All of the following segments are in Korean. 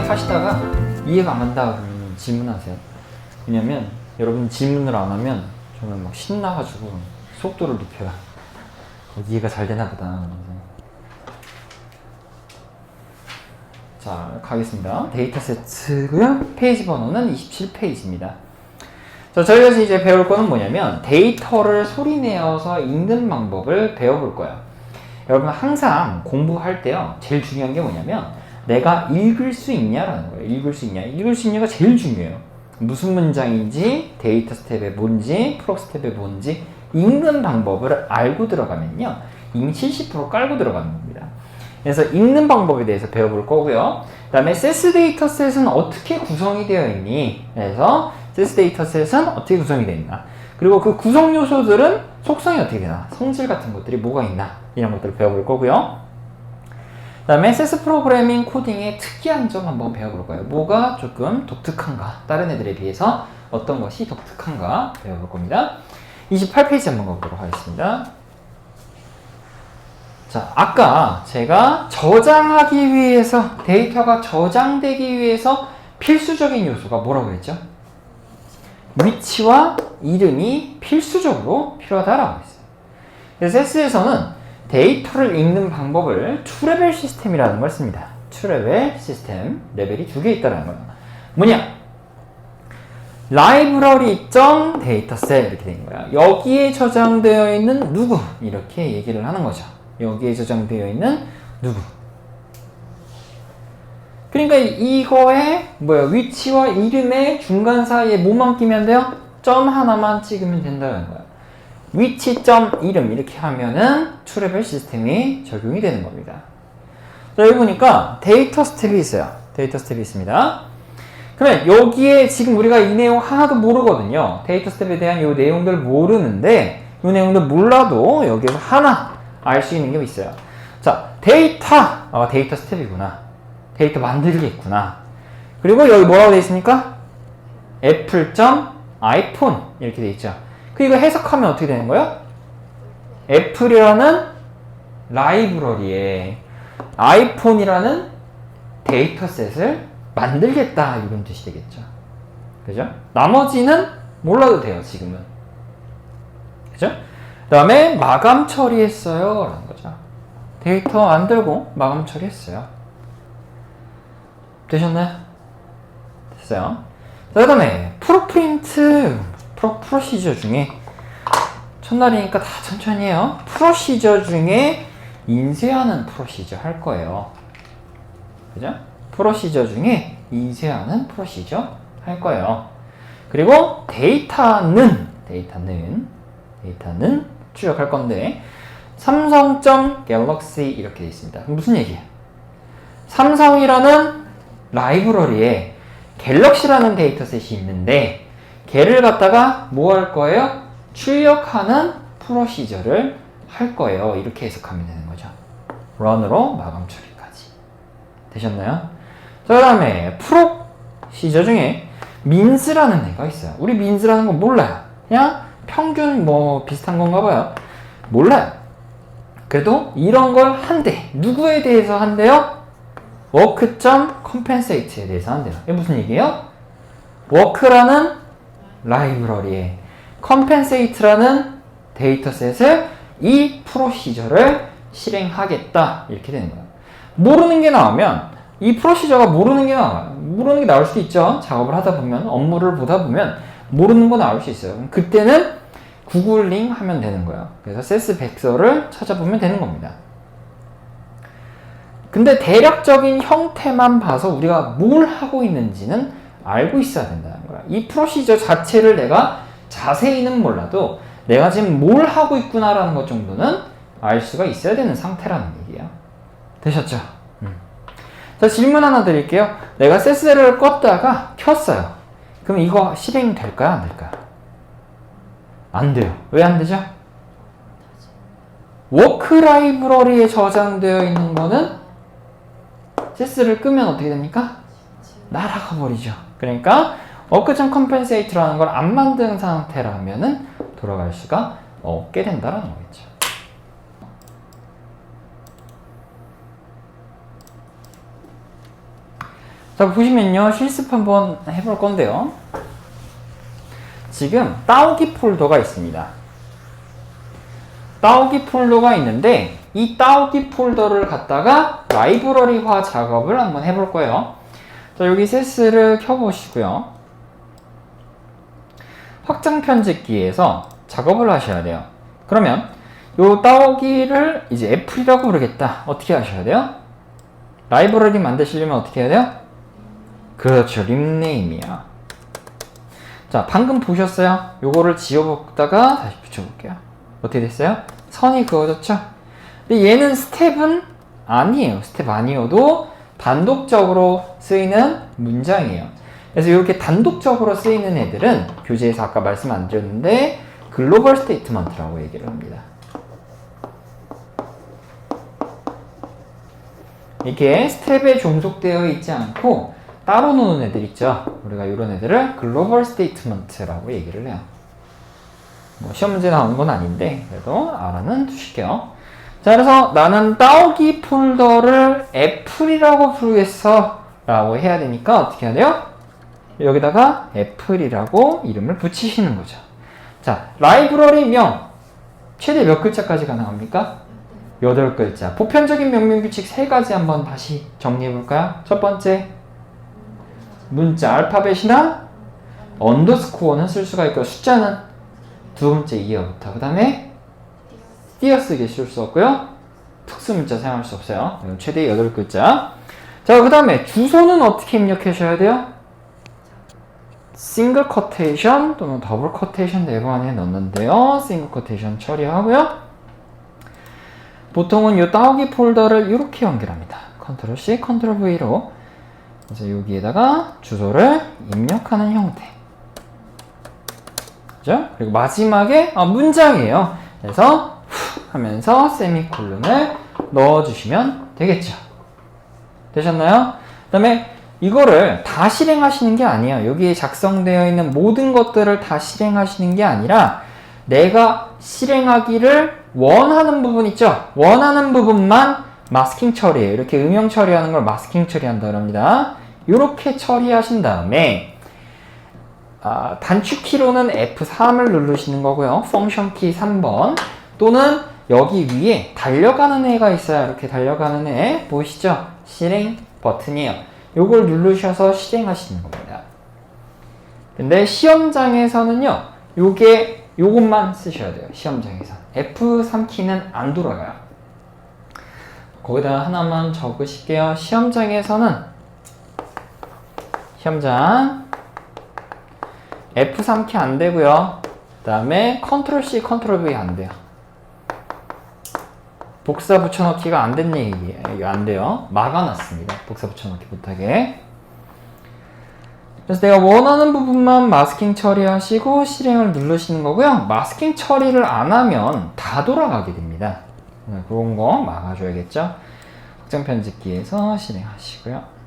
하시다가 이해가 안 간다 그러면 질문하세요. 왜냐면 여러분 질문을 안 하면 정말 막 신나가지고 속도를 높여요. 이해가 잘 되나 보다. 자, 가겠습니다. 데이터 세트고요. 페이지 번호는 27페이지입니다. 자, 저희가 이제 배울 거는 뭐냐면 데이터를 소리내어서 읽는 방법을 배워볼 거예요. 여러분 항상 공부할 때요. 제일 중요한 게 뭐냐면 내가 읽을 수 있냐라는 거예요. 읽을 수 있냐. 읽을 수 있냐가 제일 중요해요. 무슨 문장인지, 데이터 스텝에 뭔지, 프로 스텝에 뭔지 읽는 방법을 알고 들어가면요. 이미 70% 깔고 들어가는 겁니다. 그래서 읽는 방법에 대해서 배워볼 거고요. 그 다음에 세스 데이터셋은 어떻게 구성이 되어 있니? 그래서 세스 데이터셋은 어떻게 구성이 되어 있나? 그리고 그 구성 요소들은 속성이 어떻게 되나? 성질 같은 것들이 뭐가 있나? 이런 것들을 배워볼 거고요. 그 다음에 세스 프로그래밍 코딩의 특이한 점 한번 배워볼 거예요. 뭐가 조금 독특한가? 다른 애들에 비해서 어떤 것이 독특한가? 배워볼 겁니다. 28페이지 한번 가보도록 하겠습니다. 자, 아까 제가 저장하기 위해서, 데이터가 저장되기 위해서 필수적인 요소가 뭐라고 했죠? 위치와 이름이 필수적으로 필요하다라고 했어요. 그래서 세스에서는 데이터를 읽는 방법을 2레벨 시스템이라는 걸 씁니다. 2레벨 시스템, 레벨이 2개 있다는 거예요. 뭐냐? library.dataset 이렇게 된 거야. 여기에 저장되어 있는 누구? 이렇게 얘기를 하는 거죠. 여기에 저장되어 있는 누구? 그러니까 이거의 위치와 이름의 중간 사이에 뭐만 끼면 돼요? 점 하나만 찍으면 된다는 거야. 위치 점 이름 이렇게 하면은 2레벨 시스템이 적용이 되는 겁니다. 자, 여기 보니까 데이터 스텝이 있어요. 데이터 스텝이 있습니다. 그러면 여기에 지금 우리가 이 내용 하나도 모르거든요. 데이터 스텝에 대한 이 내용들 모르는데 이 내용들 몰라도 여기에서 하나 알 수 있는 게 있어요. 자, 데이터 스텝이구나. 데이터 만들겠구나. 그리고 여기 뭐라고 되어 있습니까? 애플.iphone 이렇게 되어 있죠. 이거 해석하면 어떻게 되는 거예요? 애플이라는 라이브러리에 아이폰이라는 데이터셋을 만들겠다 이런 뜻이 되겠죠. 그죠? 나머지는 몰라도 돼요, 지금은. 그죠? 그 다음에 마감 처리했어요 라는 거죠. 데이터 만들고 마감 처리했어요. 되셨나요? 됐어요. 자, 그 다음에 프로시저 중에 첫날이니까 다 천천히 해요. 프로시저 중에 인쇄하는 프로시저 할 거예요. 그죠? 프로시저 중에 인쇄하는 프로시저 할 거예요. 그리고 데이터는 출력할 건데 삼성.갤럭시 이렇게 되어 있습니다. 무슨 얘기예요? 삼성이라는 라이브러리에 갤럭시라는 데이터셋이 있는데 걔를 갖다가 뭐 할 거예요? 출력하는 프로시저를 할 거예요. 이렇게 해석하면 되는 거죠. 런으로 마감 처리까지. 되셨나요? 자, 그 다음에 프로시저 중에 민스라는 애가 있어요. 우리 민스라는 거 몰라요. 그냥 평균 비슷한 건가 봐요. 몰라요. 그래도 이런 걸 한대. 누구에 대해서 한대요? work.compensate에 대해서 한대요. 이게 무슨 얘기예요? work라는 라이브러리에 compensate라는 데이터셋을 이 프로시저를 실행하겠다 이렇게 되는 거예요. 모르는 게 나오면 이 프로시저가 모르는 게 나와요. 모르는 게 나올 수도 있죠. 작업을 하다 보면 업무를 보다 보면 모르는 거 나올 수 있어요. 그때는 구글링 하면 되는 거예요. 그래서 세스 백서를 찾아보면 되는 겁니다. 근데 대략적인 형태만 봐서 우리가 뭘 하고 있는지는 알고 있어야 된다는 거야. 이 프로시저 자체를 내가 자세히는 몰라도 내가 지금 뭘 하고 있구나라는 것 정도는 알 수가 있어야 되는 상태라는 얘기예요. 되셨죠? 자, 질문 하나 드릴게요. 내가 세스를 껐다가 켰어요. 그럼 이거 실행될까요? 안 될까요? 안 돼요. 왜 안 되죠? 워크 라이브러리에 저장되어 있는 거는 세스를 끄면 어떻게 됩니까? 날아가 버리죠. 그러니까 work.compensate라는 걸 안 만든 상태라면은 돌아갈 수가 없게 된다는 거겠죠. 자, 보시면요. 실습 한번 해볼 건데요. 지금 따오기 폴더가 있습니다. 따오기 폴더가 있는데 이 따오기 폴더를 갖다가 라이브러리화 작업을 한번 해볼 거예요. 자, 여기 세스를 켜보시고요. 확장 편집기에서 작업을 하셔야 돼요. 그러면 요 따오기를 이제 애플이라고 부르겠다. 어떻게 하셔야 돼요? 라이브러리 만드시려면 어떻게 해야 돼요? 그렇죠. 립네임이야. 자, 방금 보셨어요? 요거를 지워보다가 다시 붙여볼게요. 어떻게 됐어요? 선이 그어졌죠? 근데 얘는 스텝은 아니에요. 스텝 아니어도 단독적으로 쓰이는 문장이에요. 그래서 이렇게 단독적으로 쓰이는 애들은 교재에서 아까 말씀 안 드렸는데 글로벌 스테이트먼트라고 얘기를 합니다. 이렇게 스텝에 종속되어 있지 않고 따로 노는 애들 있죠. 우리가 이런 애들을 글로벌 스테이트먼트라고 얘기를 해요. 뭐 시험 문제 나오는 건 아닌데 그래도 알아는 두실게요. 자, 그래서 나는 따오기 폴더를 애플이라고 부르겠어 라고 해야 되니까 어떻게 해야 돼요? 여기다가 애플이라고 이름을 붙이시는 거죠. 자, 라이브러리명 최대 몇 글자까지 가능합니까? 8글자. 보편적인 명명규칙 3가지 한번 다시 정리해볼까요? 첫 번째, 문자 알파벳이나 언더스코어는 쓸 수가 있고 숫자는 두 번째 이어부터 그 다음에 띄어쓰기 쓸 수 없고요. 특수문자 사용할 수 없어요. 최대 8글자. 자, 그 다음에 주소는 어떻게 입력하셔야 돼요? 싱글 커테이션 또는 더블 커테이션 네버 안에 넣는데요. 싱글 커테이션 처리하고요. 보통은 이 따오기 폴더를 이렇게 연결합니다. 컨트롤 C, 컨트롤 V로 그래서 여기에다가 주소를 입력하는 형태. 그죠? 그리고 마지막에 문장이에요. 그래서 후 하면서 세미콜론을 넣어주시면 되겠죠. 되셨나요? 그 다음에 이거를 다 실행하시는 게 아니에요. 여기에 작성되어 있는 모든 것들을 다 실행하시는 게 아니라 내가 실행하기를 원하는 부분 있죠? 원하는 부분만 마스킹 처리해요. 이렇게 음영 처리하는 걸 마스킹 처리한다고 합니다. 이렇게 처리하신 다음에 단축키로는 F3을 누르시는 거고요. 펑션 키 3번 또는 여기 위에 달려가는 애가 있어요. 이렇게 달려가는 애 보이시죠? 실행 버튼이에요. 요걸 누르셔서 실행하시는 겁니다. 근데 시험장에서는요, 요것만 쓰셔야 돼요. 시험장에서. F3키는 안 돌아가요. 거기다 하나만 적으실게요. 시험장 F3키 안 되고요. 그 다음에 컨트롤 C, 컨트롤 V 안 돼요. 복사 붙여넣기가 안 된 얘기예요. 안 돼요. 막아놨습니다. 복사 붙여넣기 못하게. 그래서 내가 원하는 부분만 마스킹 처리하시고 실행을 누르시는 거고요. 마스킹 처리를 안 하면 다 돌아가게 됩니다. 그런 거 막아줘야겠죠. 확장 편집기에서 실행하시고요.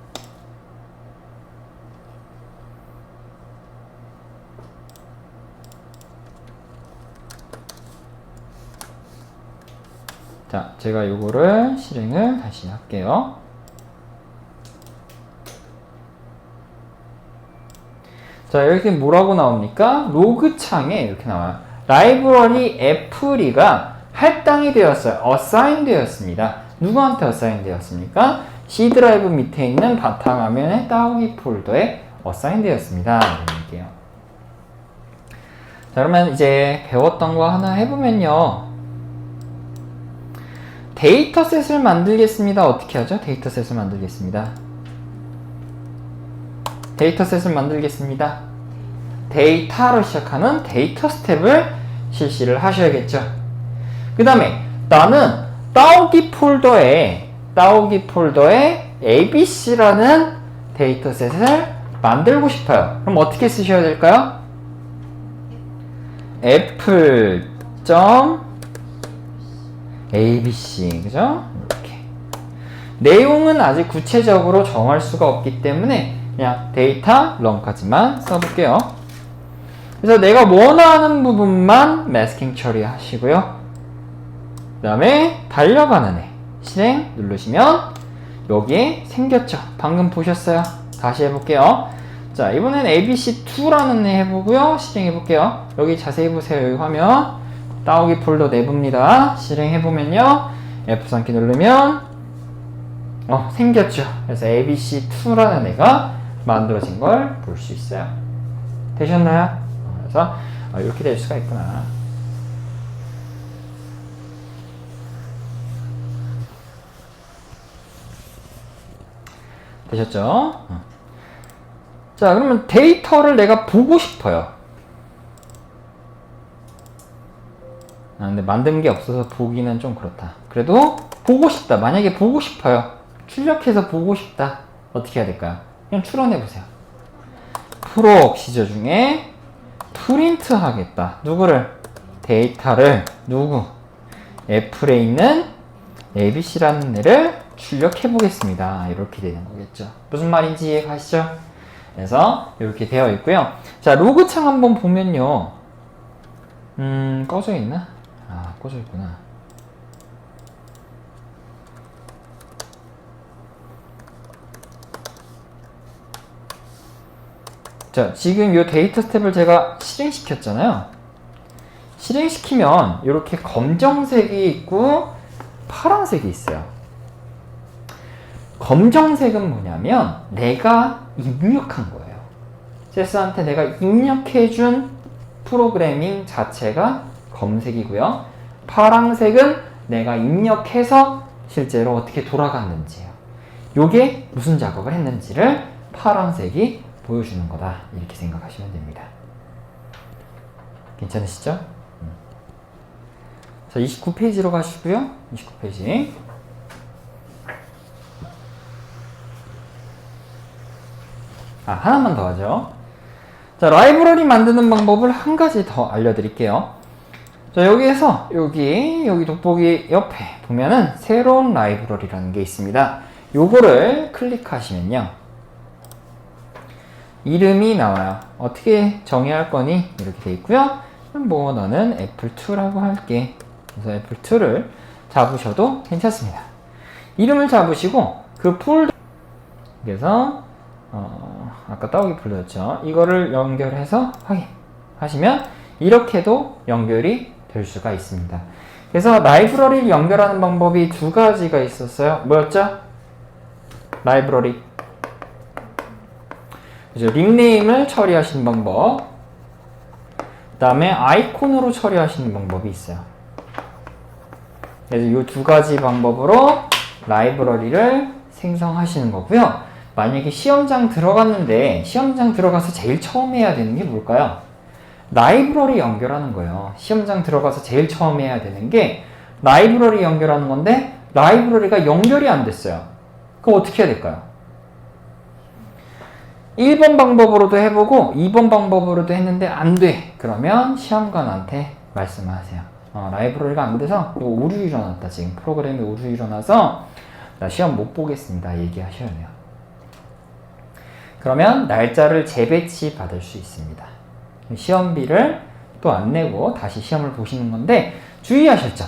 자, 제가 요거를 실행을 다시 할게요. 자, 이렇게 뭐라고 나옵니까? 로그 창에 이렇게 나와요. 라이브러리 애플이가 할당이 되었어요. assign 되었습니다. 누구한테 assign 되었습니까? C 드라이브 밑에 있는 바탕화면의 따오기 폴더에 assign 되었습니다. 이런 얘기예요. 자, 그러면 이제 배웠던 거 하나 해보면요. 데이터셋을 만들겠습니다. 어떻게 하죠? 데이터셋을 만들겠습니다. 데이터로 시작하는 데이터 스텝을 실시를 하셔야겠죠. 그 다음에 나는 따오기 폴더에 ABC라는 데이터셋을 만들고 싶어요. 그럼 어떻게 쓰셔야 될까요? apple.abc 그죠? 이렇게 내용은 아직 구체적으로 정할 수가 없기 때문에 그냥 데이터 런까지만 써볼게요. 그래서 내가 원하는 부분만 마스킹 처리하시고요. 그 다음에 달려가는 애 실행 누르시면 여기에 생겼죠. 방금 보셨어요. 다시 해볼게요. 자, 이번엔 ABC2라는 애 해보고요. 실행해볼게요. 여기 자세히 보세요. 여기 화면. 따오기 폴더 내부입니다. 실행해보면요. F3키 누르면, 생겼죠. 그래서 ABC2라는 애가 만들어진 걸 볼 수 있어요. 되셨나요? 그래서, 이렇게 될 수가 있구나. 되셨죠? 자, 그러면 데이터를 내가 보고 싶어요. 근데 만든 게 없어서 보기는 좀 그렇다. 그래도 보고 싶다. 만약에 보고 싶어요. 출력해서 보고 싶다. 어떻게 해야 될까요? 그냥 추론해 보세요. 프로옥시저 중에 프린트 하겠다. 누구를? 데이터를 누구? 애플에 있는 ABC라는 애를 출력해 보겠습니다. 이렇게 되는 거겠죠. 무슨 말인지 이해가시죠? 그래서 이렇게 되어 있고요. 자, 로그 창 한번 보면요. 꺼져 있나? 꺼져 있구나. 자, 지금 이 데이터 스텝을 제가 실행시켰잖아요. 실행시키면 이렇게 검정색이 있고 파란색이 있어요. 검정색은 뭐냐면 내가 입력한 거예요. 세스한테 내가 입력해준 프로그래밍 자체가 검색이고요. 파란색은 내가 입력해서 실제로 어떻게 돌아갔는지요. 요게 무슨 작업을 했는지를 파란색이 보여주는 거다. 이렇게 생각하시면 됩니다. 괜찮으시죠? 자, 29페이지로 가시고요. 29페이지. 하나만 더 하죠. 자, 라이브러리 만드는 방법을 한 가지 더 알려드릴게요. 자, 여기에서 여기 돋보기 옆에 보면은 새로운 라이브러리라는 게 있습니다. 요거를 클릭하시면요. 이름이 나와요. 어떻게 정의할 거니? 이렇게 돼 있고요. 뭐 너는 애플2라고 할게. 그래서 애플2를 잡으셔도 괜찮습니다. 이름을 잡으시고 그 폴더, 그래서 아까 따오기 폴더였죠. 이거를 연결해서 확인하시면 이렇게도 연결이 될 수가 있습니다. 그래서 라이브러리를 연결하는 방법이 두 가지가 있었어요. 뭐였죠? 라이브러리. 그죠? 닉네임을 처리하시는 방법. 그 다음에 아이콘으로 처리하시는 방법이 있어요. 그래서 이 두 가지 방법으로 라이브러리를 생성하시는 거고요. 만약에 시험장 들어갔는데 시험장 들어가서 제일 처음 해야 되는 게 뭘까요? 라이브러리 연결하는 거예요. 시험장 들어가서 제일 처음 해야 되는 게 라이브러리 연결하는 건데 라이브러리가 연결이 안 됐어요. 그럼 어떻게 해야 될까요? 1번 방법으로도 해보고 2번 방법으로도 했는데 안 돼. 그러면 시험관한테 말씀하세요. 라이브러리가 안 돼서 이거 오류 일어났다. 지금 프로그램에 오류 일어나서 나 시험 못 보겠습니다. 얘기하셔야 돼요. 그러면 날짜를 재배치 받을 수 있습니다. 시험비를 또 안 내고 다시 시험을 보시는 건데 주의하실 점.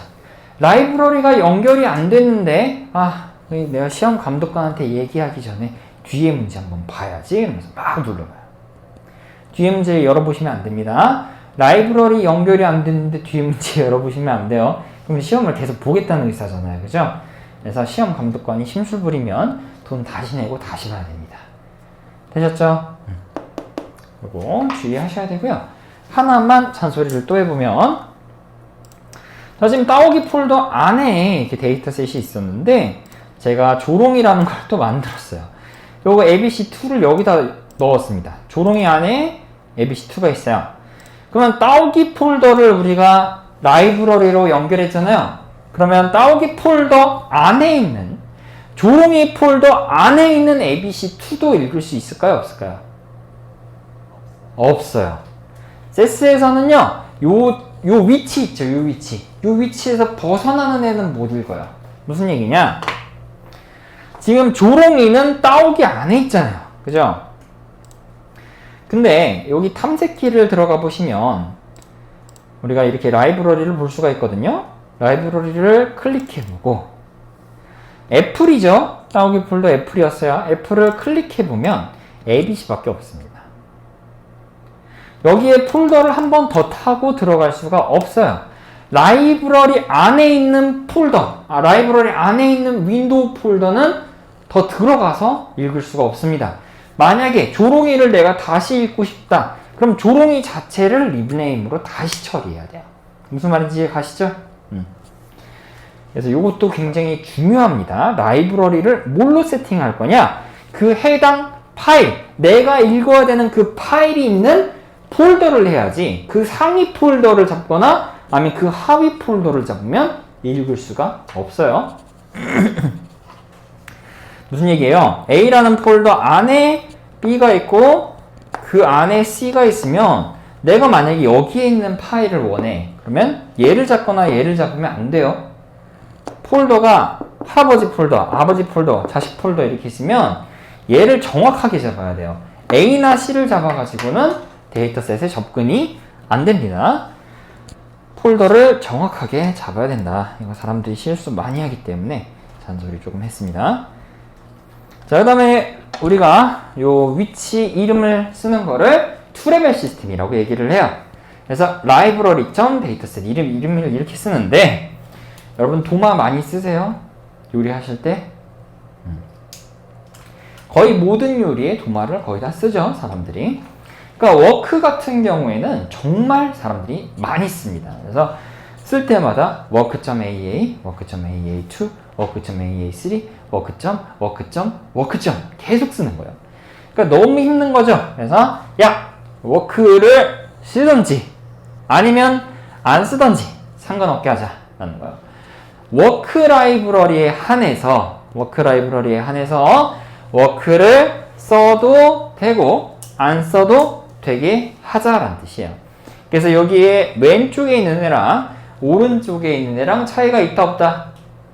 라이브러리가 연결이 안 됐는데 내가 시험 감독관한테 얘기하기 전에 뒤에 문제 한번 봐야지. 이러면서 막 눌러봐요. 뒤에 문제 열어보시면 안 됩니다. 라이브러리 연결이 안 됐는데 뒤에 문제 열어보시면 안 돼요. 그럼 시험을 계속 보겠다는 의사잖아요. 그죠? 그래서 시험 감독관이 심술 부리면 돈 다시 내고 다시 봐야 됩니다. 되셨죠? 그리고 주의하셔야 되고요. 하나만 잔소리를 또 해보면, 자, 지금 따오기 폴더 안에 이렇게 데이터셋이 있었는데 제가 조롱이라는 걸 또 만들었어요. 요거 ABC2를 여기다 넣었습니다. 조롱이 안에 ABC2가 있어요. 그러면 따오기 폴더를 우리가 라이브러리로 연결했잖아요. 그러면 따오기 폴더 안에 있는 조롱이 폴더 안에 있는 ABC2도 읽을 수 있을까요? 없을까요? 없어요. 세스에서는요, 요 위치 있죠, 요 위치. 요 위치에서 벗어나는 애는 못 읽어요. 무슨 얘기냐? 지금 조롱이는 따오기 안에 있잖아요. 그죠? 근데 여기 탐색키를 들어가 보시면 우리가 이렇게 라이브러리를 볼 수가 있거든요. 라이브러리를 클릭해보고 애플이죠. 따오기 폴더 애플이었어요. 애플을 클릭해보면 ABC밖에 없습니다. 여기에 폴더를 한 번 더 타고 들어갈 수가 없어요. 라이브러리 안에 있는 폴더, 라이브러리 안에 있는 윈도우 폴더는 더 들어가서 읽을 수가 없습니다. 만약에 조롱이를 내가 다시 읽고 싶다. 그럼 조롱이 자체를 리브네임으로 다시 처리해야 돼요. 무슨 말인지 이해 가시죠? 그래서 이것도 굉장히 중요합니다. 라이브러리를 뭘로 세팅할 거냐? 그 해당 파일, 내가 읽어야 되는 그 파일이 있는 폴더를 해야지 그 상위 폴더를 잡거나 아니면 그 하위 폴더를 잡으면 읽을 수가 없어요. 무슨 얘기예요? A라는 폴더 안에 B가 있고 그 안에 C가 있으면 내가 만약에 여기에 있는 파일을 원해. 그러면 얘를 잡거나 얘를 잡으면 안 돼요. 폴더가 할아버지 폴더, 아버지 폴더, 자식 폴더 이렇게 있으면 얘를 정확하게 잡아야 돼요. A나 C를 잡아가지고는 데이터셋에 접근이 안 됩니다. 폴더를 정확하게 잡아야 된다. 이거 사람들이 실수 많이 하기 때문에 잔소리 조금 했습니다. 자, 그 다음에 우리가 요 위치 이름을 쓰는 거를 투레벨 시스템이라고 얘기를 해요. 그래서 library.dataset 이름을 이렇게 쓰는데 여러분 도마 많이 쓰세요? 요리하실 때? 거의 모든 요리에 도마를 거의 다 쓰죠, 사람들이. 그러니까 워크 같은 경우에는 정말 사람들이 많이 씁니다. 그래서 쓸 때마다 work.aa, work.aa2, work.aa3, work. 계속 쓰는 거예요. 그러니까 너무 힘든 거죠. 그래서 야, 워크를 쓰던지 아니면 안 쓰던지 상관없게 하자라는 거예요. 워크 라이브러리에 한해서 워크를 써도 되고 안 써도 되게 하자라는 뜻이에요. 그래서 여기에 왼쪽에 있는 애랑 오른쪽에 있는 애랑 차이가 있다 없다?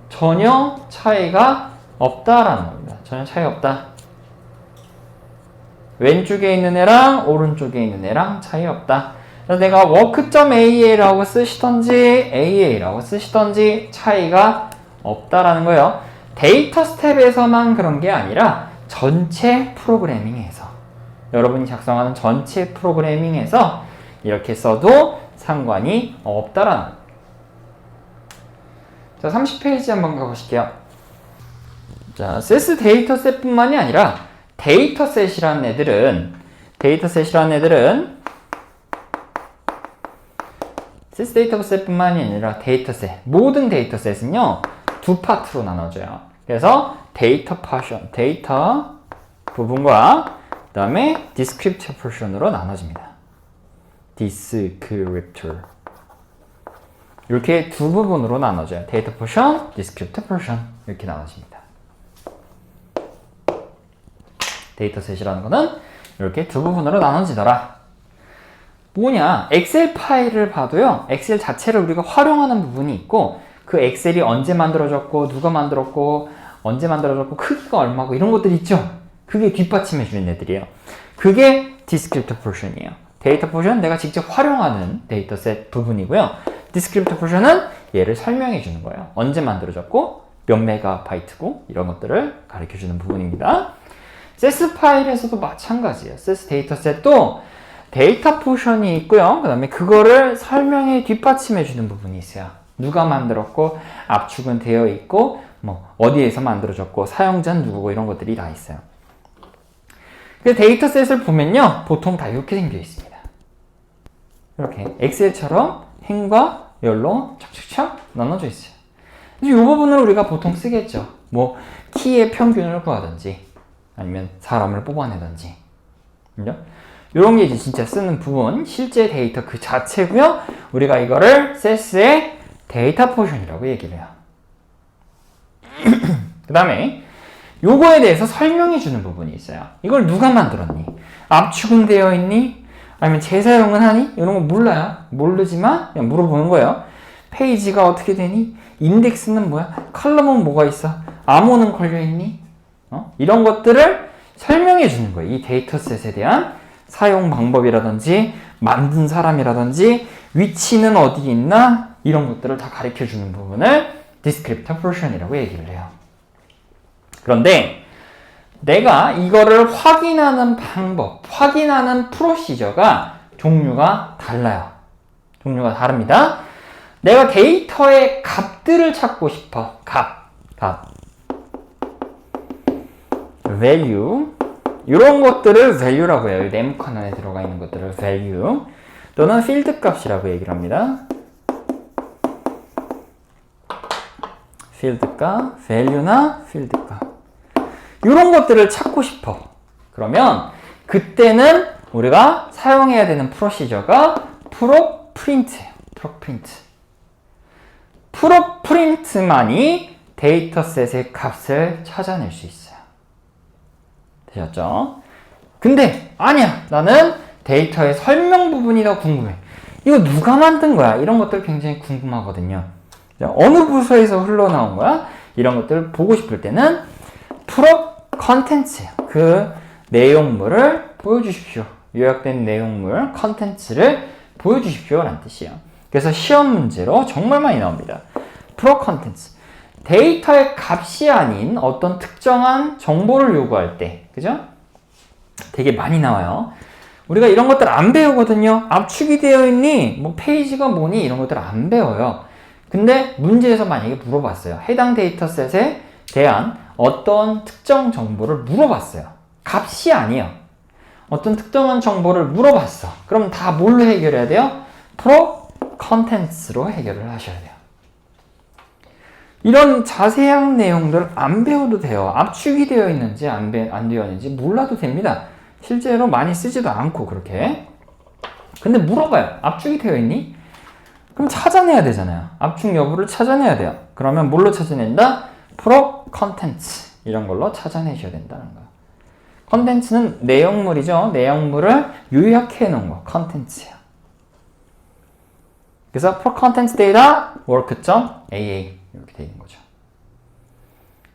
전혀 차이가 없다라는 겁니다. 전혀 차이가 없다. 왼쪽에 있는 애랑 오른쪽에 있는 애랑 차이 없다. 그래서 내가 work.aa라고 쓰시던지 aa라고 쓰시던지 차이가 없다라는 거예요. 데이터 스텝에서만 그런 게 아니라 전체 프로그래밍에서 여러분이 작성하는 전체 프로그래밍에서 이렇게 써도 상관이 없다라는 거예요. 자, 30페이지 한번 가보실게요. 자, SES 데이터셋뿐만이 아니라 데이터셋이라는 애들은 SES 데이터셋뿐만이 아니라 데이터셋, 모든 데이터셋은요 두 파트로 나눠져요. 그래서 데이터 부분과 그 다음에 descriptor portion으로 나눠집니다. descriptor 이렇게 두 부분으로 나눠져요. 데이터 포션, descriptor portion 이렇게 나눠집니다. 데이터셋이라는 거는 이렇게 두 부분으로 나눠지더라. 뭐냐? 엑셀 파일을 봐도요. 엑셀 자체를 우리가 활용하는 부분이 있고 그 엑셀이 언제 만들어졌고 누가 만들었고 언제 만들어졌고 크기가 얼마고 이런 것들 있죠. 그게 뒷받침해 주는 애들이에요. 그게 descriptor portion이에요. 데이터 포션 내가 직접 활용하는 데이터셋 부분이고요. descriptor portion은 얘를 설명해 주는 거예요. 언제 만들어졌고 몇 메가바이트고 이런 것들을 가르쳐 주는 부분입니다. SES 파일에서도 마찬가지예요. SES 데이터셋도 데이터 포션이 있고요. 그 다음에 그거를 설명해 뒷받침해 주는 부분이 있어요. 누가 만들었고 압축은 되어 있고 뭐 어디에서 만들어졌고 사용자는 누구고 이런 것들이 다 있어요. 그 데이터셋을 보면요. 보통 다 이렇게 생겨 있습니다. 이렇게 엑셀처럼 행과 열로 착착착 나눠져 있어요. 이 부분을 우리가 보통 쓰겠죠. 뭐 키의 평균을 구하든지 아니면 사람을 뽑아내든지 그죠? 이런 게 이제 진짜 쓰는 부분, 실제 데이터 그 자체고요. 우리가 이거를 SES의 데이터 포션이라고 얘기를 해요. 그 다음에 요거에 대해서 설명해 주는 부분이 있어요. 이걸 누가 만들었니? 압축은 되어 있니? 아니면 재사용은 하니? 이런 거 몰라요. 모르지만 그냥 물어보는 거예요. 페이지가 어떻게 되니? 인덱스는 뭐야? 컬럼은 뭐가 있어? 암호는 걸려있니? 이런 것들을 설명해 주는 거예요. 이 데이터셋에 대한 사용 방법이라든지 만든 사람이라든지 위치는 어디 있나? 이런 것들을 다 가르쳐 주는 부분을 descriptor portion이라고 얘기를 해요. 그런데 내가 이거를 확인하는 방법, 확인하는 프로시저가 종류가 달라요. 종류가 다릅니다. 내가 데이터의 값들을 찾고 싶어. 값. value. 이런 것들을 value라고 해요. 네모칸 안에 들어가 있는 것들을 value. 또는 field 값이라고 얘기를 합니다. field 값, value나 field 값. 이런 것들을 찾고 싶어. 그러면 그때는 우리가 사용해야 되는 프로시저가 procprint예요. procprint만이 데이터셋의 값을 찾아낼 수 있어요. 되셨죠? 근데 아니야. 나는 데이터의 설명 부분이 더 궁금해. 이거 누가 만든 거야? 이런 것들 굉장히 궁금하거든요. 어느 부서에서 흘러나온 거야? 이런 것들을 보고 싶을 때는 content예요. 그 내용물을 보여주십시오. 요약된 내용물, 컨텐츠를 보여주십시오. 라는 뜻이에요. 그래서 시험 문제로 정말 많이 나옵니다. contents. 데이터의 값이 아닌 어떤 특정한 정보를 요구할 때, 그죠? 되게 많이 나와요. 우리가 이런 것들 안 배우거든요. 압축이 되어 있니? 뭐 페이지가 뭐니? 이런 것들 안 배워요. 근데 문제에서 만약에 물어봤어요. 해당 데이터셋에 대한 어떤 특정 정보를 물어봤어요. 값이 아니에요. 어떤 특정한 정보를 물어봤어. 그럼 다 뭘로 해결해야 돼요? contents로 해결을 하셔야 돼요. 이런 자세한 내용들 안 배워도 돼요. 압축이 되어 있는지 안 되어 있는지 몰라도 됩니다. 실제로 많이 쓰지도 않고 그렇게. 근데 물어봐요. 압축이 되어 있니? 그럼 찾아내야 되잖아요. 압축 여부를 찾아내야 돼요. 그러면 뭘로 찾아낸다? contents 이런 걸로 찾아내셔야 된다는 거예요. 컨텐츠는 내용물이죠. 내용물을 요약해 놓은 거. 컨텐츠예요. 그래서 contents data work.aa 이렇게 되어 있는 거죠.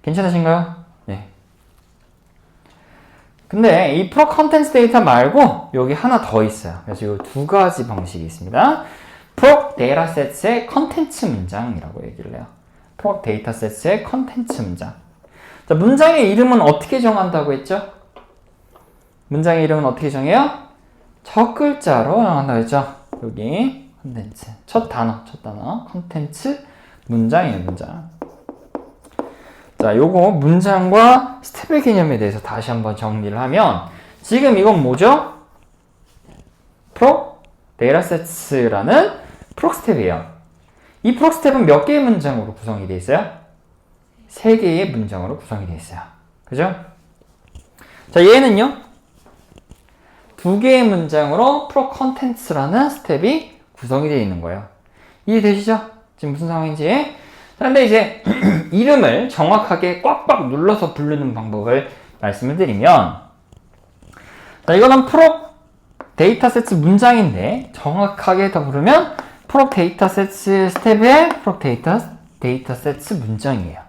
괜찮으신가요? 네. 근데 이 contents data 말고 여기 하나 더 있어요. 그래서 이 두 가지 방식이 있습니다. proc datasets의 컨텐츠 문장이라고 얘기를 해요. proc datasets의 컨텐츠 문장. 자, 문장의 이름은 어떻게 정한다고 했죠? 문장의 이름은 어떻게 정해요? 첫 글자로 정한다고 했죠? 여기 컨텐츠. 첫 단어. 컨텐츠 문장이에요, 문장. 자, 요거 문장과 스텝의 개념에 대해서 다시 한번 정리를 하면 지금 이건 뭐죠? proc datasets라는 proc 스텝이에요. 이 proc 스텝은 몇 개의 문장으로 구성이 되어 있어요? 3개의 문장으로 구성이 되어 있어요. 그죠? 자, 얘는요? 2개의 문장으로 proc contents라는 스텝이 구성이 되어 있는 거예요. 이해되시죠? 지금 무슨 상황인지. 자, 근데 이제 이름을 정확하게 꽉꽉 눌러서 부르는 방법을 말씀을 드리면, 자, 이거는 proc datasets 문장인데 정확하게 더 부르면 proc datasets 스텝의 proc datasets 문장이에요.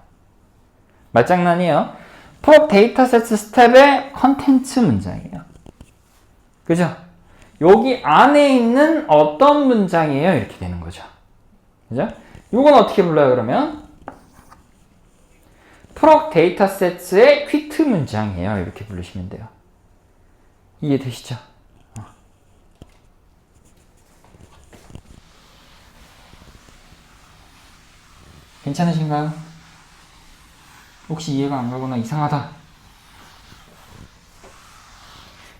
말장난이에요. proc datasets 스텝의 컨텐츠 문장이에요. 그죠? 여기 안에 있는 어떤 문장이에요? 이렇게 되는 거죠. 그죠? 요건 어떻게 불러요, 그러면? proc datasets의 퀴트 문장이에요. 이렇게 부르시면 돼요. 이해되시죠? 괜찮으신가요? 혹시 이해가 안 가거나 이상하다.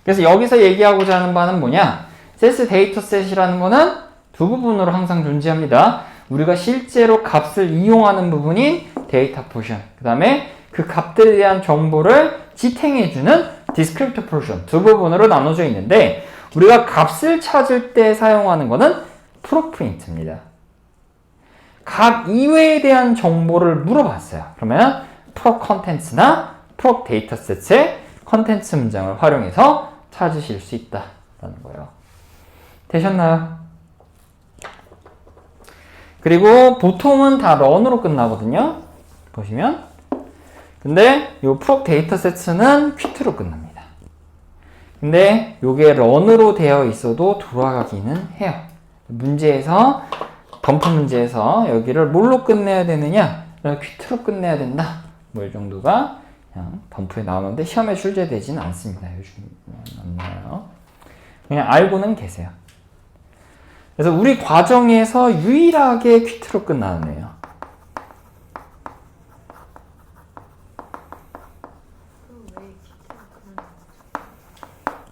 그래서 여기서 얘기하고자 하는 바는 뭐냐? 세스 데이터셋이라는 거는 두 부분으로 항상 존재합니다. 우리가 실제로 값을 이용하는 부분인 데이터 포션, 그 다음에 그 값들에 대한 정보를 지탱해주는 디스크립터 포션 두 부분으로 나눠져 있는데 우리가 값을 찾을 때 사용하는 거는 procprint입니다. 값 이외에 대한 정보를 물어봤어요. 그러면 proccontents나 procdataset의 컨텐츠 문장을 활용해서 찾으실 수 있다라는 거예요. 되셨나요? 그리고 보통은 다 run으로 끝나거든요. 보시면. 근데 요 proc datasets는 quit로 끝납니다. 근데 요게 run으로 되어 있어도 돌아가기는 해요. 문제에서 범프 문제에서 여기를 뭘로 끝내야 되느냐? quit로 끝내야 된다. 뭐 이 정도가 그냥 덤프에 나오는데 시험에 출제되지는 않습니다. 요즘 안 나와요. 그냥 알고는 계세요. 그래서 우리 과정에서 유일하게 퀴트로 끝나는 애예요.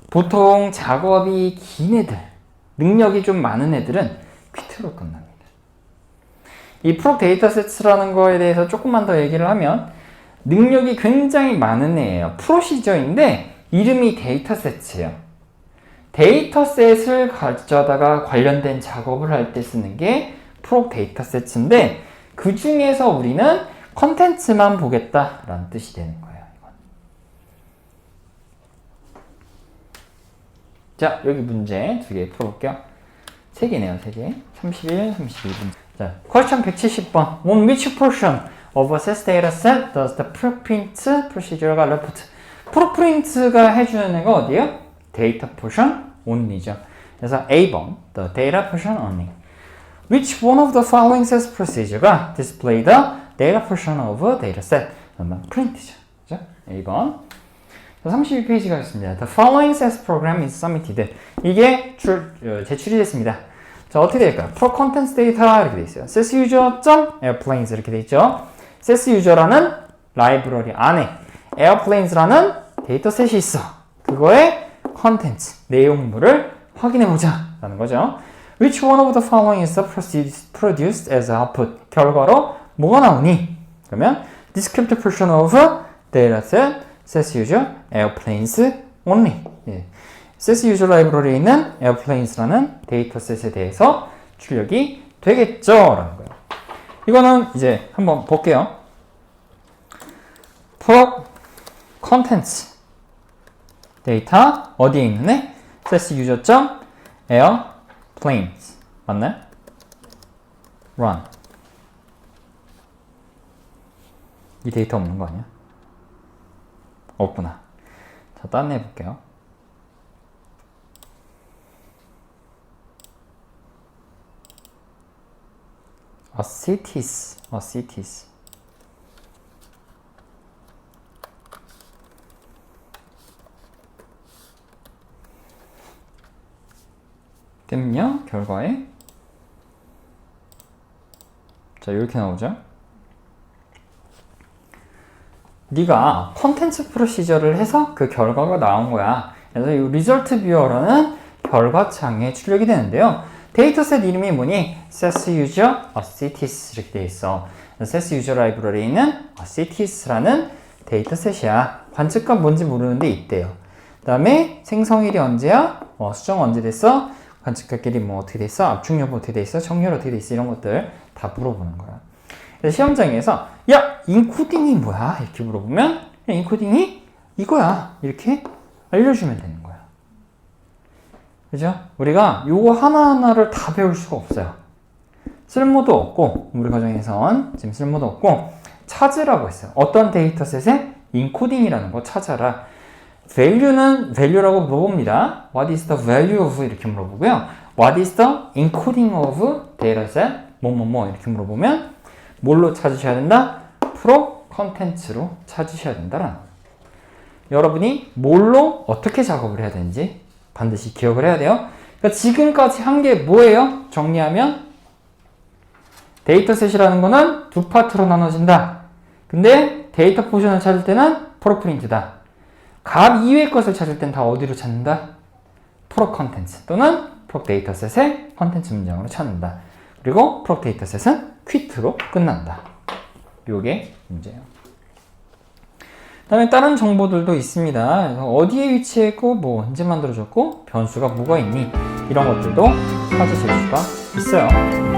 보통 작업이 긴 애들, 능력이 좀 많은 애들은 퀴트로 끝납니다. 이 프로 데이터셋이라는 거에 대해서 조금만 더 얘기를 하면 능력이 굉장히 많은 애예요. 프로시저인데 이름이 데이터셋이에요. 데이터셋을 가져다가 관련된 작업을 할 때 쓰는 게 프로 데이터셋인데 그 중에서 우리는 컨텐츠만 보겠다라는 뜻이 되는 거예요. 자, 여기 문제 2개 풀어볼게요. 3개네요, 3개. 31, 32분. 자, question 170번. On which portion of a SES dataset does the preprint procedure가 report? preprint가 해주는 애가 어디예요? data portion only죠. 그래서 A번, the data portion only. Which one of the following SES procedure가 display the data portion of a dataset? print죠. 그죠? A번. 32페이지가 있습니다. The following SES program is submitted. 이게 제출이 됐습니다. 자, 어떻게 될까요? For contents data 이렇게 돼 있어요. SES user.airplanes 이렇게 돼 있죠. SES user라는 라이브러리 안에 airplanes라는 데이터셋이 있어. 그거의 컨텐츠, 내용물을 확인해보자 라는 거죠. Which one of the following is produced as output? 결과로 뭐가 나오니? 그러면 descriptive portion of dataset SES user airplanes only. 예. SES user 라이브러리에 있는 airplanes라는 데이터셋에 대해서 출력이 되겠죠? 라는 거예요. 이거는 이제 한번 볼게요. pro contents 데이터 어디에 있는 애? SES user.airplanes 맞나요? run 이 데이터 없는 거 아니야? 없구나. 자, 딴 애 해볼게요. cities. 되면요, 결과에 자, 이렇게 나오죠. 네가 컨텐츠 프로시저를 해서 그 결과가 나온 거야. 그래서 이 리절트 뷰어라는 결과창에 출력이 되는데요. 데이터셋 이름이 뭐니? SES user cities 이렇게 돼 있어. SES user 라이브러리에 있는 cities라는 데이터셋이야. 관측값 뭔지 모르는데 있대요. 그 다음에 생성일이 언제야? 수정 언제 됐어? 관측값끼리 뭐 어떻게 됐어? 압축 여부 어떻게 됐어? 정렬 어떻게 됐어? 이런 것들 다 물어보는 거야. 그래서 시험장에서 야, 인코딩이 뭐야? 이렇게 물어보면 야, 인코딩이 이거야. 이렇게 알려주면 되는 거야. 그죠? 우리가 요거 하나하나를 다 배울 수가 없어요. 쓸모도 없고 우리 과정에선 지금 쓸모도 없고 찾으라고 했어요. 어떤 데이터셋에 인코딩이라는 거 찾아라. value는 value라고 물어봅니다. What is the value of 이렇게 물어보고요. What is the encoding of dataset? 뭐뭐뭐 이렇게 물어보면 뭘로 찾으셔야 된다? 프로 컨텐츠로 찾으셔야 된다라는 거예요. 여러분이 뭘로 어떻게 작업을 해야 되는지 반드시 기억을 해야 돼요. 그러니까 지금까지 한 게 뭐예요? 정리하면 데이터셋이라는 거는 두 파트로 나눠진다. 근데 데이터 포션을 찾을 때는 프로 프린트다. 값 이외의 것을 찾을 땐 다 어디로 찾는다? 프로 컨텐츠 또는 프로 데이터셋의 컨텐츠 문장으로 찾는다. 그리고 프로 데이터셋은 퀴트로 끝난다. 요게 문제예요. 그 다음에 다른 정보들도 있습니다. 그래서 어디에 위치했고 뭐 언제 만들어졌고 변수가 뭐가 있니 이런 것들도 찾으실 수가 있어요.